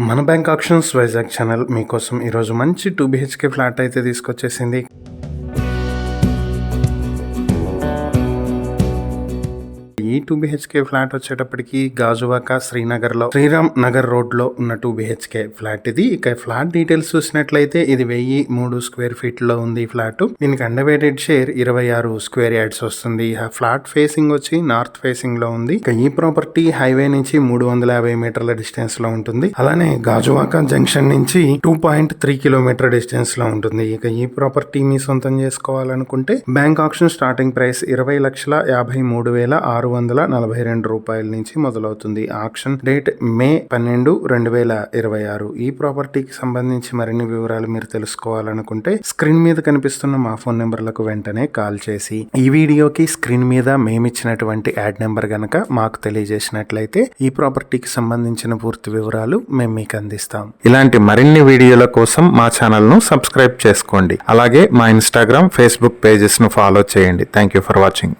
మన bank options Vizag channel మీకోసం ఈరోజు మంచి 2 BHK ఫ్లాట్ అయితే తీసుకొచ్చేసింది. ఈ 2 BHK ఫ్లాట్ వచ్చేటప్పటికి గాజువాక శ్రీనగర్లో శ్రీరామ్ నగర్ రోడ్లో ఉన్న 2 BHK ఫ్లాట్ ఇది. ఇక ఫ్లాట్ డీటెయిల్స్ చూసినట్లయితే ఇది 1003 స్క్వేర్ ఫీట్ లో ఉంది ఈ ఫ్లాట్. దీనికి అండర్వేటెడ్ షేర్ 26 స్క్వేర్ యార్డ్స్ వస్తుంది. ఫ్లాట్ ఫేసింగ్ వచ్చి నార్త్ ఫేసింగ్ లో ఉంది. ఇక ఈ ప్రాపర్టీ హైవే నుంచి 350 మీటర్ల డిస్టెన్స్ లో ఉంటుంది. అలానే గాజువాక జంక్షన్ నుంచి 2.3 కిలోమీటర్ డిస్టెన్స్ లో ఉంటుంది. ఇక ఈ ప్రాపర్టీ మీ సొంతం చేసుకోవాలనుకుంటే బ్యాంక్ ఆప్షన్ స్టార్టింగ్ ప్రైస్ 20,53,642 రూపాయల నుంచి మొదలవుతుంది. Auction date May 12, 2026. ఈ ప్రాపర్టీకి సంబంధించి మరిన్ని వివరాలు మీరు తెలుసుకోవాలనుకుంటే స్క్రీన్ మీద కనిపిస్తున్న మా ఫోన్ నెంబర్లకు వెంటనే కాల్ చేసి ఈ వీడియోకి స్క్రీన్ మీద మేమిచ్చినటువంటి యాడ్ నెంబర్ గనక మాకు తెలియజేసినట్లయితే ఈ ప్రాపర్టీకి సంబంధించిన పూర్తి వివరాలు మేము మీకు అందిస్తాం. ఇలాంటి మరిన్ని వీడియోల కోసం మా ఛానల్ ను సబ్స్క్రైబ్ చేసుకోండి. అలాగే మా ఇన్స్టాగ్రామ్, ఫేస్బుక్ పేజెస్ ను ఫాలో చేయండి. Thank you for watching.